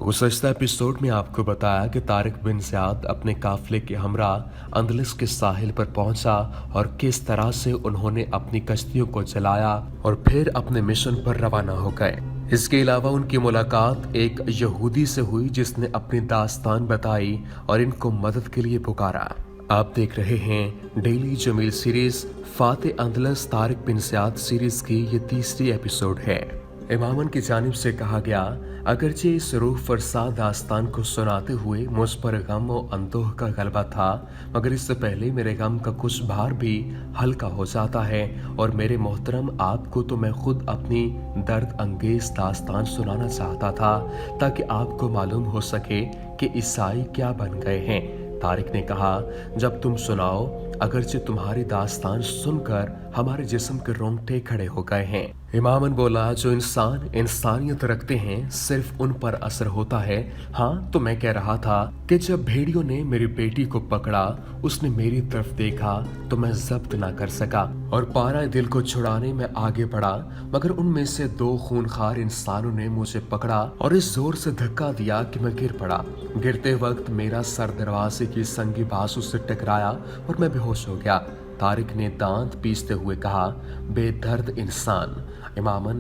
गुज़श्ता episode में आपको बताया कि तारिक बिन ज़ियाद अपने काफ़िले के हमरा अंदलस के साहिल पर पहुंचा और किस तरह से उन्होंने अपनी कश्तियों को जलाया और फिर अपने मिशन पर रवाना हो गए। इसके अलावा उनकी मुलाकात एक यहूदी से हुई जिसने अपनी दास्तान बताई और इनको मदद के लिए पुकारा। आप देख रहे हैं डेली जमील सीरीज फाते अंदलस तारिक बिन ज़ियाद सीरीज की ये तीसरी एपिसोड है। इमामन की जानिब से कहा गया, अगरचे इस रूह फरसा दास्तान को सुनाते हुए मुझ पर गम और अंदोह का गलबा था, मगर इससे पहले मेरे गम का कुछ भार भी हल्का हो जाता है और मेरे मोहतरम आपको तो मैं खुद अपनी दर्द अंगेज दास्तान सुनाना चाहता था ताकि आपको मालूम हो सके कि ईसाई क्या बन गए हैं। तारिक ने कहा, जब तुम सुनाओ, अगरचे तुम्हारी दास्तान सुनकर हमारे जिस्म के रोंगटे खड़े हो गए हैं। इमामन बोला, जो इंसान इंसानियत रखते हैं सिर्फ उन पर असर होता है। हाँ, तो मैं कह रहा था कि जब भेड़ियों ने मेरी बेटी को पकड़ा, उसने मेरी तरफ देखा तो मैं जब्त ना कर सका और पारा दिल को छुड़ाने में आगे बढ़ा, मगर उनमें से दो खूनखार इंसानों ने मुझे पकड़ा और इस जोर से धक्का दिया कि मैं गिर पड़ा। गिरते वक्त मेरा सर दरवाजे की संगी बाजू से टकराया और मैं बेहोश हो गया। तारिक ने दांत पीसते हुए कहा, बेदर्द इंसान। इमामन,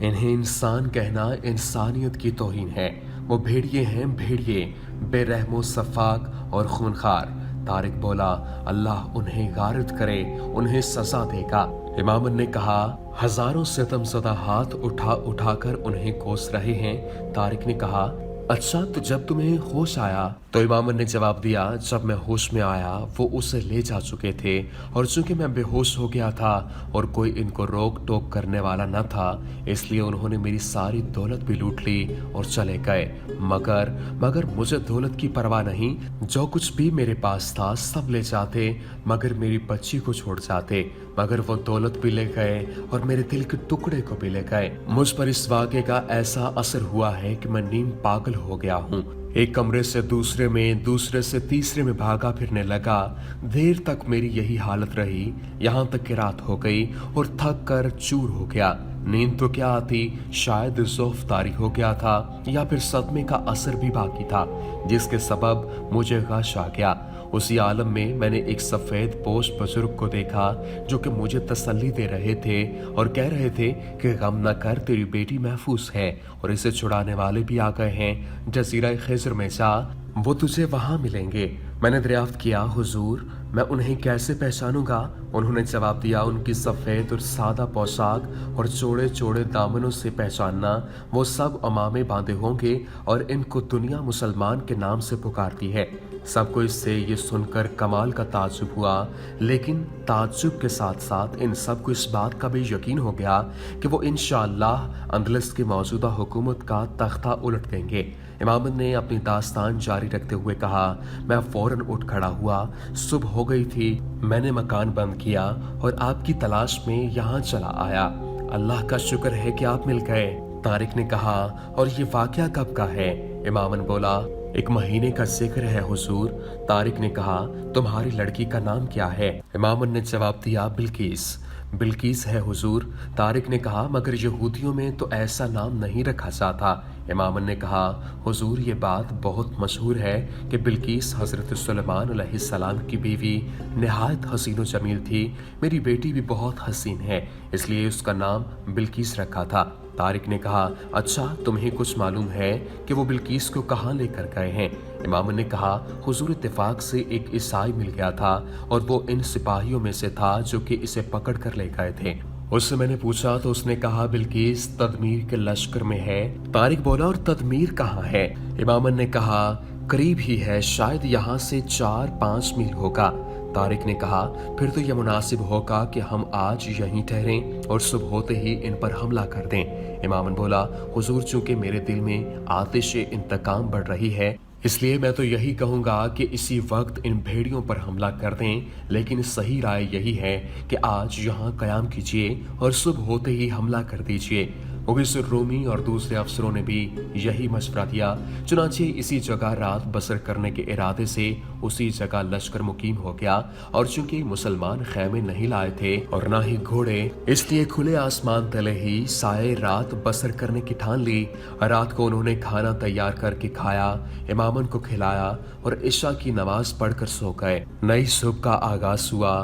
इन्हें इंसान कहना इंसानियत की तौहीन है। वो भेड़िए हैं, भेड़िए, बेरहमो सफाक और खूनखार। तारिक बोला, अल्लाह उन्हें गारद करे, उन्हें सजा देगा। इमामन ने कहा, हजारों सितमज़दा हाथ उठा उठाकर उन्हें कोस रहे हैं। तारिक ने कहा, अच्छा, तो जब तुम्हें होश आया? तो इमामन ने जवाब दिया, जब मैं होश में आया वो उसे ले जा चुके थे और चूंकि मैं बेहोश हो गया था और कोई इनको रोक टोक करने वाला न था, इसलिए उन्होंने मेरी सारी दौलत भी लूट ली और चले गए। मगर मुझे दौलत की परवाह नहीं। जो कुछ भी मेरे पास था सब ले जाते, मगर मेरी बच्ची को छोड़ जाते। मगर वो दौलत भी ले गए और मेरे दिल के टुकड़े को भी ले गए। मुझ पर इस वाक़े का ऐसा असर हुआ है कि मैं नींद पागल हो गया हूँ। एक कमरे से दूसरे में, दूसरे से तीसरे में भागा फिरने लगा। देर तक मेरी यही हालत रही, यहाँ तक कि रात हो गई और थक कर चूर हो गया। नींद तो क्या आती, शायद ज़ौफ़ तारी हो गया था या फिर सदमे का असर भी बाकी था, जिसके सबब मुझे गश आ गया। उसी आलम में मैंने एक सफ़ेद पोश बुजुर्ग को देखा जो कि मुझे तसल्ली दे रहे थे और कह रहे थे कि गम न कर, तेरी बेटी महफूज है और इसे छुड़ाने वाले भी आ गए हैं। जजीरा खिज़र में जा, वो तुझे वहाँ मिलेंगे। मैंने दरियाफ्त किया, हुजूर, मैं उन्हें कैसे पहचानूंगा? उन्होंने जवाब दिया, उनकी सफ़ेद और सादा पोशाक और चौड़े चौड़े दामनों से पहचानना। वो सब अमामे बांधे होंगे और इनको दुनिया मुसलमान के नाम से पुकारती है। सबको इससे ये सुनकर कमाल का ताज्जुब हुआ, लेकिन ताज्जुब के साथ साथ इन सबको इस बात का भी यकीन हो गया कि वो इंशाअल्लाह अंदलस की मौजूदा हुकूमत का तख्ता उलट देंगे। इमामन ने अपनी दास्तान जारी रखते हुए कहा, मैं फौरन उठ खड़ा हुआ। सुबह हो गई थी। मैंने मकान बंद किया और आपकी तलाश में यहाँ चला आया। अल्लाह का शुक्र है कि आप मिल गए। तारिक ने कहा, और ये वाक़या कब का है? इमामन बोला, 1 महीने का जिक्र है हुजूर। तारिक ने कहा, तुम्हारी लड़की का नाम क्या है? इमामन ने जवाब दिया, बिल्किस। बिल्किस है हुजूर। तारिक ने कहा, मगर यहूदियों में तो ऐसा नाम नहीं रखा जाता। इमामन ने कहा, हुजूर, ये बात बहुत मशहूर है कि बिल्किस हज़रत सुलेमान अलैहिस्सलाम की बीवी नहायत हसीन व जमील थी। मेरी बेटी भी बहुत हसीन है, इसलिए उसका नाम बिल्किस रखा था। तारिक ने कहा, अच्छा, तुम्हें कुछ मालूम है कि वो बिल्किस को कहाँ लेकर गए हैं? इमामन ने कहा, हुजूर, इत्तेफाक से एक ईसाई मिल गया था और वो इन सिपाहियों में से था जो कि इसे पकड़ कर ले गए थे। उससे मैंने पूछा तो उसने कहा, बिल्किस तदमीर के लश्कर में है। तारिक बोला, और तदमीर कहाँ है? इमामन ने कहा, करीब ही है, शायद यहाँ से 4-5 मील होगा। तारिक ने कहा, फिर तो यह मुनासिब होगा कि हम आज यहीं ठहरें और सुबह होते ही इन पर हमला कर दें। इमामन बोला, हुजूर, चूंकि मेरे दिल में आतिश इंतकाम बढ़ रही है, इसलिए मैं तो यही कहूँगा कि इसी वक्त इन भेड़ियों पर हमला कर दें, लेकिन सही राय यही है कि आज यहाँ क़याम कीजिए और सुबह होते ही हमला कर दीजिए। मुगीसुर रूमी और दूसरे अफसरों ने भी यही मशवरा दिया। चुनांचे इसी जगह रात बसर करने के इरादे से उसी जगह लश्कर मुकीम हो गया, और चूंकि मुसलमान खैमे नहीं लाए थे और ना ही घोड़े, इसलिए खुले आसमान तले ही साए रात बसर करने की ठान ली। रात को उन्होंने खाना तैयार करके खाया, इमामन को खिलाया और इशा की नमाज पढ़कर सो गए। नई सुबह का आगाज हुआ।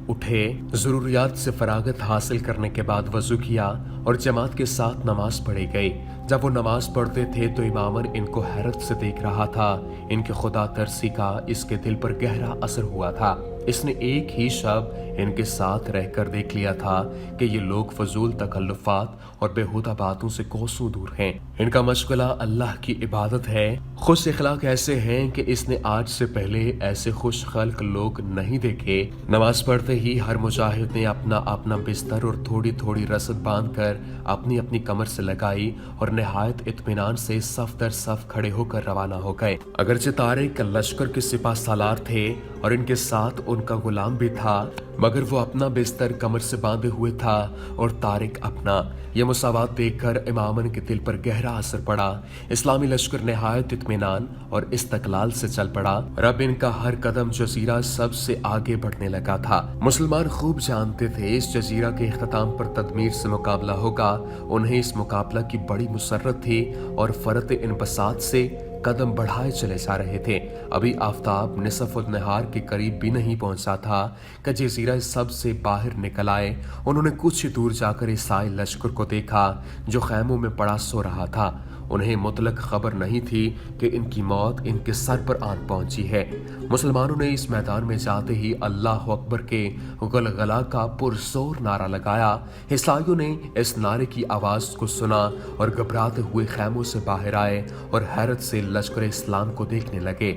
उठे, जरूरियात से फरागत हासिल करने के बाद वजू किया और जमात के साथ नमाज पढ़ी गई। जब वो नमाज पढ़ते थे तो इमामन इनको हैरत से देख रहा था। इनके खुदा तरसी का इसके दिल पर गहरा असर हुआ था। इसने एक ही शब इनके साथ रहकर देख लिया था कि ये लोग फजूल तकल्लुफात और बेहुदा बातों से कोसों दूर हैं। इनका मशगला अल्लाह की इबादत है। खुश इखलाक ऐसे हैं कि इसने आज से पहले ऐसे खुश खल्क लोग नहीं देखे। नमाज पढ़ते ही हर मुजाहिद ने अपना अपना बिस्तर और थोड़ी थोड़ी रसद बांध कर अपनी अपनी कमर से लगाई और निहायत इत्मीनान से सफ दर सफ खड़े होकर रवाना हो गए। अगरचे तारिक लश्कर के सिपा सालार थे और इनके साथ उनका गुलाम भी था, मगर वो अपना बिस्तर कमर से बांधे हुए था और तारिक अपना। यह मुसावात देखकर इमामन के दिल पर गहरा असर पड़ा। इस्लामी लश्कर निहायत इत्मीनान और इस्तकलाल से चल पड़ा। रब इनका हर कदम जजीरा सबसे आगे बढ़ने लगा था। मुसलमान खूब जानते थे इस जजीरा के इख्तिताम पर तदमीर से मुकाबला होगा। उन्हें इस मुकाबला की बड़ी मुसर्रत थी और फरत इनबसात से कदम बढ़ाए चले जा रहे थे। अभी आफताब निसफ उल नहार के करीब भी नहीं पहुंचा था कि जजीरा सब से बाहर निकल आए। उन्होंने कुछ ही दूर जाकर ईसाई लश्कर को देखा जो खैमों में पड़ा सो रहा था। उन्हें मुतलक खबर नहीं थी कि इनकी मौत इनके सर पर आन पहुंची है। मुसलमानों ने इस मैदान में जाते ही अल्लाह अकबर के गलगला का पुरजोर नारा लगाया। ईसाइयों ने इस नारे की आवाज को सुना और घबराते हुए खैमों से बाहर आए और हैरत से लश्कर इस्लाम को देखने लगे।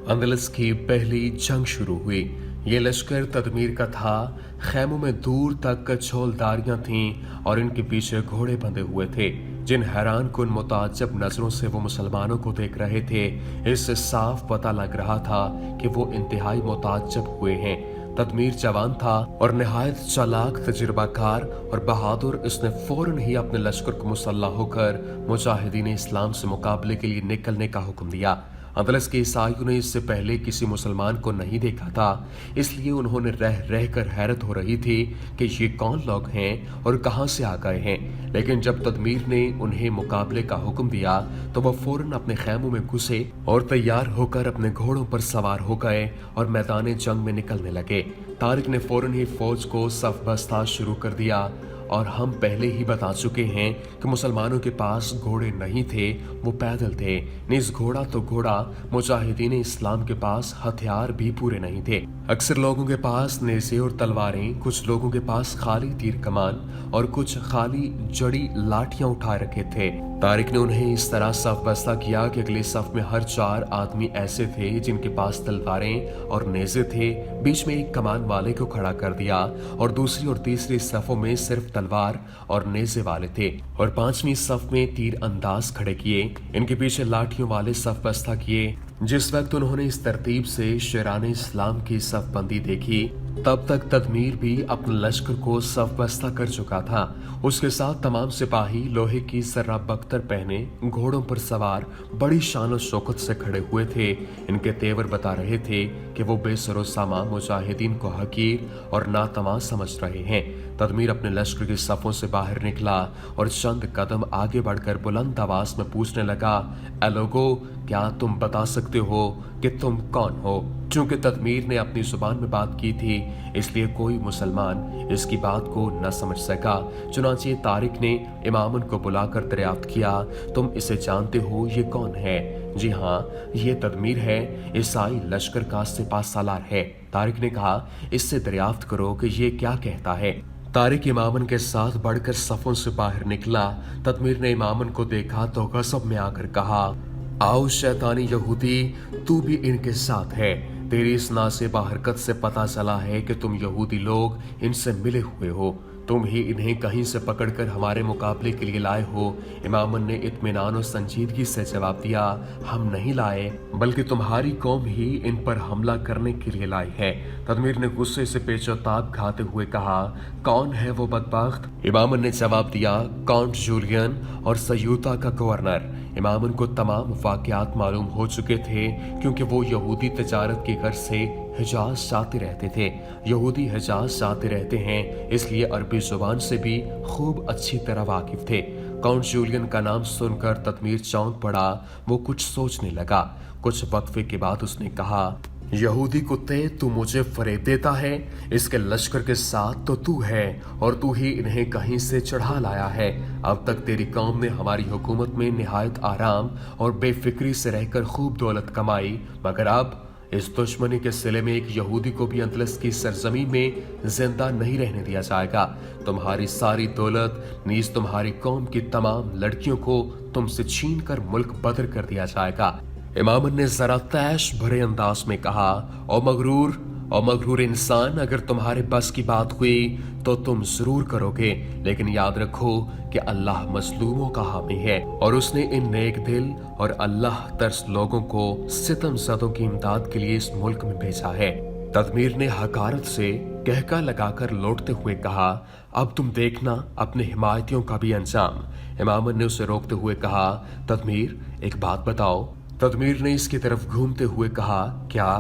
अंदलस की पहली जंग शुरू हुई। ये लश्कर तदमीर का था। खैमों में दूर तक कछोलदारियां थीं और इनके पीछे घोड़े बंधे हुए थे। जिन हैरान कुन मुताज्जब नजरों से वो मुसलमानों को देख रहे थे, इससे साफ पता लग रहा था कि वो इंतहाई मुताज्जब हुए हैं। तदमीर जवान था और निहायत चालाक, तजुर्बाकार और बहादुर। इसने फौरन ही अपने लश्कर को मुसल्लह होकर मुजाहिदीन इस्लाम से मुकाबले के लिए निकलने का हुक्म दिया। अंदलस के ईसाइयों ने इससे पहले किसी मुसलमान को नहीं देखा था, इसलिए उन्होंने रह रह कर हैरत हो रही थी कि ये कौन लोग हैं और कहां से आ गए हैं। लेकिन जब तदमीर ने उन्हें मुकाबले का हुक्म दिया तो वह फौरन अपने खैमों में घुसे और तैयार होकर अपने घोड़ों पर सवार हो गए और मैदान जंग में निकलने लगे। तारिक ने फौरन ही फौज को सफ बस्ता शुरू कर दिया। और हम पहले ही बता चुके हैं कि मुसलमानों के पास घोड़े नहीं थे, वो पैदल थे। निज घोड़ा तो घोड़ा, मुजाहिदीन इस्लाम के पास हथियार भी पूरे नहीं थे। अक्सर लोगों के पास नेज़े और तलवारें, कुछ लोगों के पास खाली तीर कमान और कुछ खाली जड़ी लाठियां उठाए रखे थे। तारिक ने उन्हें इस तरह सफ बस्ता किया कि अगले सफ में हर 4 आदमी ऐसे थे जिनके पास तलवारें और नेज़े थे। बीच में एक कमान वाले को खड़ा कर दिया और दूसरी और तीसरी सफों में सिर्फ तलवार और नेज़े वाले थे और 5वीं सफ में तीर अंदाज खड़े किए। इनके पीछे लाठियों वाले सफ बस्ता किए। जिस वक्त उन्होंने इस तरतीब से शेरान इस्लाम की सफबंदी देखी, तब तक तदमीर भी अपने लश्कर को सफ बस्ता कर चुका था। उसके साथ तमाम सिपाही लोहे की सर्रा बख्तर पहने घोड़ों पर सवार बड़ी शान और शौकत से खड़े हुए थे। इनके तेवर बता रहे थे कि वो बेसरो सामा मुजाहिदीन को हकीर और नातमा समझ रहे हैं। तदमीर अपने लश्कर की सफों से बाहर निकला और चंद कदम आगे बढ़कर बुलंद आवाज में पूछने लगा, ए लोगो, क्या तुम बता सकते हो कि तुम कौन हो? चूंकि तदमीर ने अपनी जुबान में बात की थी, इसलिए कोई मुसलमान इसकी बात को न समझ सका। चुनांचे तारिक ने इमामन को बुलाकर दरियाफ्त किया, तुम इसे जानते हो, ये कौन है? जी हाँ, ये तदमीर है, ईसाई लश्कर का सिपा सालार है। तारिक ने कहा, इससे दरियाफ्त करो कि ये क्या कहता है। तारिक इमामन के साथ बढ़कर सफों से बाहर निकला। तदमीर ने इमामन को देखा तो गज़ब में आकर कहा, आओ शैतानी यहूदी, तू भी इनके साथ है। तेरी इस नासिब हरकत से पता चला है कि तुम यहूदी लोग इनसे मिले हुए हो। तुम ही इन्हें कहीं से पकड़कर हमारे मुकाबले के लिए लाए हो। इमाम ने इत्मीनान और संजीदगी से जवाब दिया, हम नहीं लाए, बल्कि तुम्हारी कौम ही इन पर हमला करने के लिए लाई है। तदमीर ने गुस्से से पेचोताब खाते हुए कहा, कौन है वो बदबख्त? इमाम ने जवाब दिया, काउंट जूलियन और सयूता का गवर्नर। इमाम को तमाम वाकयात मालूम हो चुके थे, क्योंकि वो यहूदी तजारत के घर से हिजाज जाते रहते थे। यहूदी हिजाज जाते रहते हैं, इसलिए अरबी जुबान से भी खूब अच्छी तरह वाकिफ थे। काउंट जूलियन का नाम सुनकर तदमीर चौंक पड़ा। वो कुछ सोचने लगा। कुछ वक्फे के बाद उसने कहा, यहूदी कुत्ते, तू मुझे फरेब देता है। इसके लश्कर के साथ तो तू है और तू ही इन्हें कहीं से चढ़ा लाया है। अब तक तेरी कौम ने हमारी हुकूमत में निहायत आराम और बेफिक्री से रहकर खूब दौलत कमाई, मगर अब इस दुश्मनी के सिले में एक यहूदी को भी अंतलस की सरजमी में जिंदा नहीं रहने दिया जाएगा। तुम्हारी सारी दौलत नीज तुम्हारी कौम की तमाम लड़कियों को तुमसे छीन कर मुल्क बदर कर दिया जाएगा। इमाम ने जरा तैश भरे अंदाज में कहा, ओ मगरूर इंसान, अगर तुम्हारे बस की बात हुई तो तुम जरूर करोगे, लेकिन याद रखो कि अल्लाह मजलूमों का हामी है और उसने इन नेक दिल और अल्लाह तरस लोगों को सितम ज़दों की इमदाद के लिए इस मुल्क में भेजा है। तदमीर ने हकारत से कहका लगाकर लौटते हुए कहा, अब तुम देखना अपने हिमायतियों का भी अंजाम। इमाम ने उसे रोकते हुए कहा, तदमीर एक बात बताओ। तदमीर ने इसकी तरफ घूमते हुए कहा, क्या?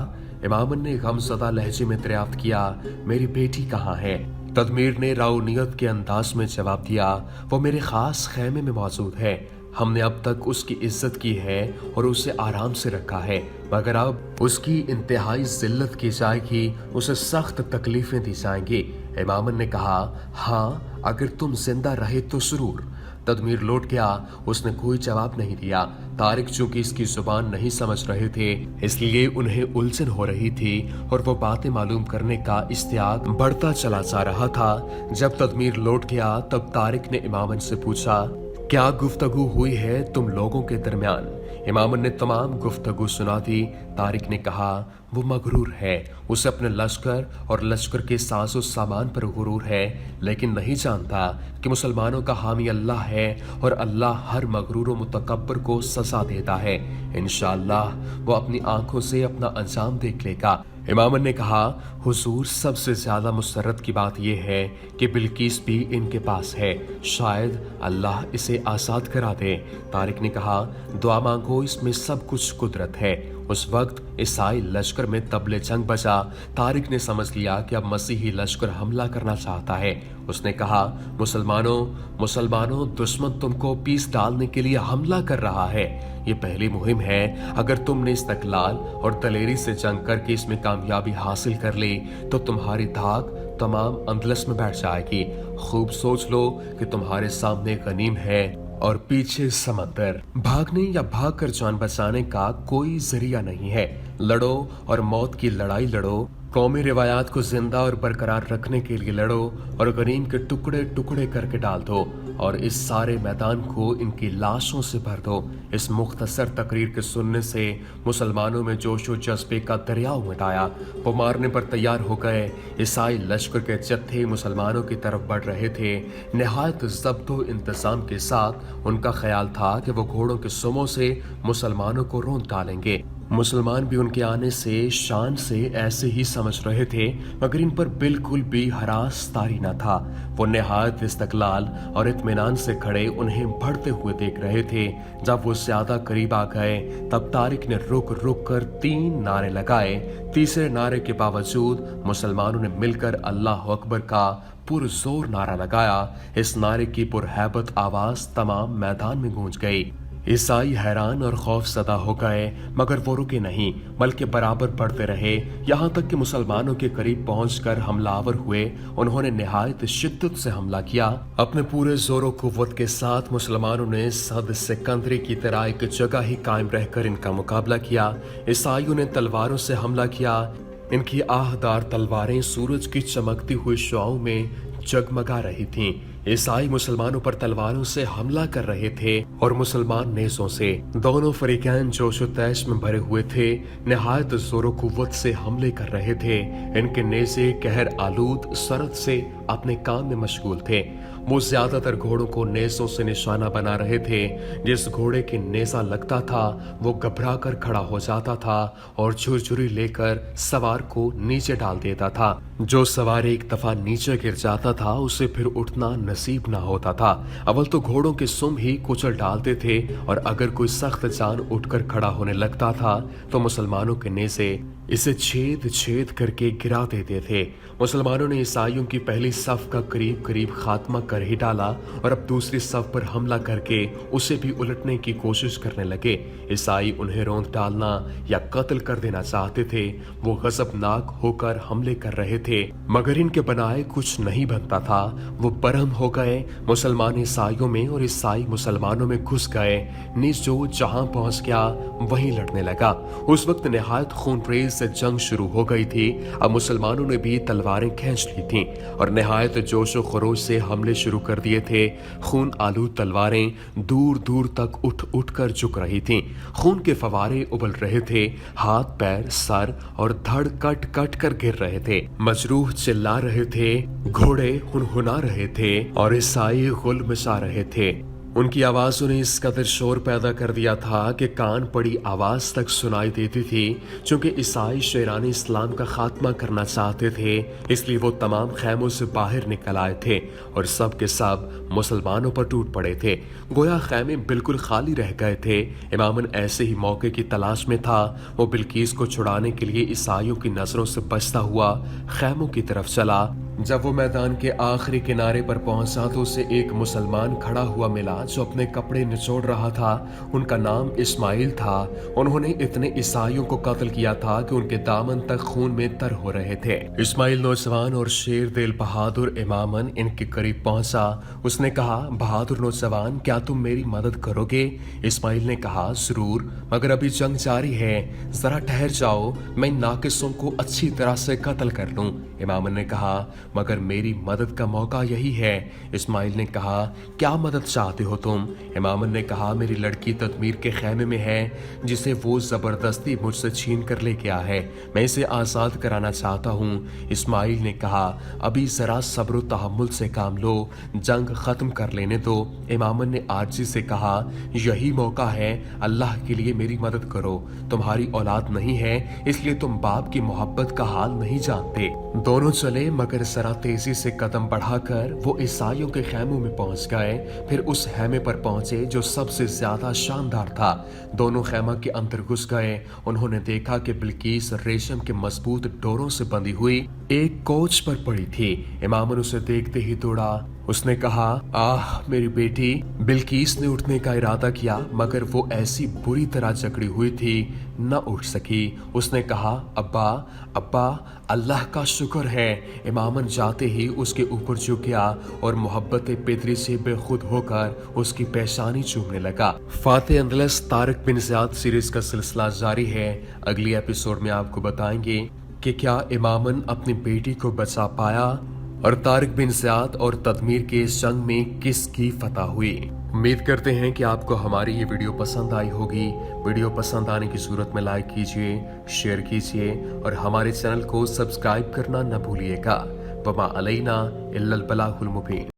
इमाम ने गमज़दा लहजे में दरियाफ्त किया, मेरी बेटी कहाँ है? तदमीर ने राउनियत के अंदाज में जवाब दिया, वो मेरे खास खैमे में मौजूद है। हमने अब तक उसकी इज्जत की है और उसे आराम से रखा है, मगर अब उसकी इंतहाई जिल्लत की जाएगी, उसे सख्त तकलीफें दी जाएंगी। इमाम ने कहा, हाँ, अगर तुम जिंदा रहे तो जरूर। तदमीर लौट गया। उसने कोई जवाब नहीं दिया। तारिक चूंकि इसकी जुबान नहीं समझ रहे थे, इसलिए उन्हें उलझन हो रही थी और वो बातें मालूम करने का इश्तियाक बढ़ता चला जा रहा था। जब तदमीर लौट गया तब तारिक ने इमाम से पूछा, क्या गुफ्तगू हुई है तुम लोगों के दरमियान? इमाम ने तमाम गुफ्तगू सुना दी। तारिक ने कहा, वो मगरूर है, उसे अपने लश्कर और लश्कर के साजो सामान पर गुरूर है, लेकिन नहीं जानता कि मुसलमानों का हामी अल्लाह है और अल्लाह हर मगरूर व मुतकब्बर को सजा देता है। इंशाअल्लाह वो अपनी आंखों से अपना अंजाम देख लेगा। इमाम ने कहा, हुजूर, सबसे ज्यादा मुसर्रत की बात यह है कि बिल्किस भी इनके पास है, शायद अल्लाह इसे आजाद करा दे। तारिक ने कहा, दुआ मांगो, इसमें सब कुछ कुदरत है। उस वक्त ईसाई लश्कर में तबले जंग बजा। तारिक ने समझ लिया कि अब मसीही लश्कर हमला करना चाहता है। उसने कहा, मुसलमानों, दुश्मन तुमको पीस डालने के लिए हमला कर रहा है। ये पहली मुहिम है। अगर तुमने इस्तकलाल और दलेरी से जंग करके इसमें कामयाबी हासिल कर ली तो तुम्हारी धाक तमाम अंदलस में बैठ जाएगी। खूब सोच लो कि तुम्हारे सामने गनीम है और पीछे समंदर। भागने या भागकर जान बचाने का कोई जरिया नहीं है। लड़ो और मौत की लड़ाई लड़ो। कौमी रिवायात को जिंदा और बरकरार रखने के लिए लड़ो और गनीम के टुकड़े टुकड़े करके डाल दो और इस सारे मैदान को इनकी लाशों से भर दो। इस मुख्तसर तकरीर के सुनने से मुसलमानों में जोशो जज्बे का दरिया उमड़ आया। वो मारने पर तैयार हो गए। ईसाई लश्कर के जत्थे मुसलमानों की तरफ बढ़ रहे थे। निहायत ज़ब्तो इंतजाम के साथ उनका ख्याल था कि वो घोड़ों के सुमों से मुसलमानों को रोंद डालेंगे। मुसलमान भी उनके आने से शान से ऐसे ही समझ रहे थे, मगर इन पर बिल्कुल भी हरास तारी न था। वो निहायत इस्तकलाल और इत्मीनान से खड़े उन्हें बढ़ते हुए देख रहे थे। जब वो ज्यादा करीब आ गए तब तारिक ने रुक रुक कर 3 नारे लगाए। तीसरे नारे के बावजूद मुसलमानों ने मिलकर अल्लाह अकबर का पुरजोर नारा लगाया। इस नारे की पुरहैबत आवाज तमाम मैदान में गूंज गई। ईसाई हैरान और खौफ ज़दा हो गए, मगर वो रुके नहीं, बल्कि बराबर बढ़ते रहे। यहाँ तक कि मुसलमानों के करीब पहुंचकर हमलावर हुए। उन्होंने निहायत शिद्दत से हमला किया। अपने पूरे जोरों कुव्वत के साथ मुसलमानों ने सद सिकंदरी की तरह एक जगह ही कायम रहकर इनका मुकाबला किया। ईसाइयों ने तलवारों से हमला किया। इनकी आहदार तलवारें सूरज की चमकती हुई शुआओं में जगमगा रही थीं। ईसाई मुसलमानों पर तलवारों से हमला कर रहे थे और मुसलमान नेज़ों से। दोनों फरीकैन जोश व तैश में भरे हुए थे, निहायत जोरो कुव्वत से हमले कर रहे थे। इनके नेज़े कहर आलूद सरद से अपने काम में मशगूल थे। वो ज्यादातर घोड़ों को नेज़ों से निशाना बना रहे थे। जिस घोड़े की नेज़ा लगता था वो घबरा कर खड़ा हो जाता था और झुरझुरी लेकर सवार को नीचे डाल देता था। जो सवार एक दफा नीचे गिर जाता था उसे फिर उठना नसीब ना होता था। अव्वल तो घोड़ों के सुम ही कुचल डालते थे और अगर कोई सख्त जान उठकर खड़ा होने लगता था तो मुसलमानों के नेज़े इसे छेद छेद करके गिरा देते थे। मुसलमानों ने ईसाइयों की पहली सफ का करीब करीब खात्मा कर ही डाला और अब दूसरी सफ पर हमला करके उसे भी उलटने की कोशिश करने लगे। ईसाई उन्हें रौंद डालना या कत्ल कर देना चाहते थे। वो गजबनाक होकर हमले कर रहे थे मगर इनके बनाए कुछ नहीं बनता था। वो बरहम हो गए, मुसलमान ईसाइयों में और ईसाई मुसलमानों में घुस गए। नीज जो जहां पहुंच गया वहीं लड़ने लगा। उस वक्त निहायत खूनरेज से जंग शुरू हो गई थी। अब मुसलमानों ने भी तलवारें खींच ली थीं और निहायत जोश व खरोश से हमले शुरू कर दिए थे। खून आलूद तलवारें दूर दूर तक उठ उठ कर झुक रही थीं। खून के फवारे उबल रहे थे, हाथ पैर सर और धड़ कट कट कर गिर रहे थे। मजरूह चिल्ला रहे थे, घोड़े हुनहुना रहे थे और ईसाई गुल मचा रहे थे। उनकी आवाजों ने इस कदर शोर पैदा कर दिया था कि कान पड़ी आवाज तक सुनाई देती थी। चूंकि ईसाई शेरानी इस्लाम का खात्मा करना चाहते थे इसलिए वो तमाम खैमों से बाहर निकल आए थे और सब के सब मुसलमानों पर टूट पड़े थे। गोया खैमे बिल्कुल खाली रह गए थे। इमामन ऐसे ही मौके की तलाश में था। वो बिल्कीस को छुड़ाने के लिए ईसाइयों की नजरों से बचता हुआ खैमों की तरफ चला। जब वो मैदान के आखिरी किनारे पर पहुंचा तो उसे एक मुसलमान खड़ा हुआ मिला जो अपने कपड़े निचोड़ रहा था। उनका नाम इस्माइल था। उन्होंने इतने ईसाइयों को कत्ल किया था कि उनके दामन तक खून में तर हो रहे थे। इस्माइल नौजवान और शेर दिल बहादुर इमामन इनके करीब पहुंचा। उसने कहा, बहादुर नौजवान, क्या तुम मेरी मदद करोगे? इस्माइल ने कहा, जरूर, मगर अभी जंग जारी है, जरा ठहर जाओ, मैं नाकिसों को अच्छी तरह से कत्ल कर लूं। इमामन ने कहा, मगर मेरी मदद का मौका यही है। इस्माइल ने कहा, क्या मदद चाहते हो तुम? इमामन ने कहा, मेरी लड़की तदमीर के खैमे में है जिसे वो जबरदस्ती मुझसे छीन कर ले गया है। मैं इसे आजाद कराना चाहता हूँ। इस्माइल ने कहा, अभी जरा सब्र तहम्मुल से काम लो, जंग खत्म कर लेने दो। इमामन ने आजिज़ी से कहा, यही मौका है, अल्लाह के लिए मेरी मदद करो। तुम्हारी औलाद नहीं है इसलिए तुम बाप की मोहब्बत का हाल नहीं जानते। दोनों चले मगर जरा तेजी से कदम बढ़ाकर वो ईसाइयों के खैमों में पहुंच गए। फिर उस खैमे पर पहुंचे जो सबसे ज्यादा शानदार था। दोनों खैमा के अंदर घुस गए। उन्होंने देखा कि बिल्कीस रेशम के मजबूत डोरों से बंधी हुई एक कोच पर पड़ी थी। इमामन उसे देखते ही दौड़ा। उसने कहा, आह मेरी बेटी। बिल्कीस ने उठने का इरादा किया मगर वो ऐसी बुरी तरह जकड़ी हुई थी, न उठ सकी। उसने कहा, अब्बा अब्बा, अल्लाह का शुक्र है। इमामन जाते ही उसके ऊपर झुक गया और मोहब्बत पितरी से बेखुद होकर उसकी पेशानी चूमने लगा। Fatih अंदलस Tariq bin Ziyad series का सिलसिला जारी है। अगली एपिसोड में आपको बताएंगे कि क्या इमामन अपनी बेटी को बचा पाया और तारिक बिन ज़ियाद और तदमीर के इस जंग में किसकी फतह हुई। उम्मीद करते हैं कि आपको हमारी ये वीडियो पसंद आई होगी। वीडियो पसंद आने की सूरत में लाइक कीजिए, शेयर कीजिए और हमारे चैनल को सब्सक्राइब करना न भूलिएगा। वमा अलैना इल्लल बलागुल मुबीन।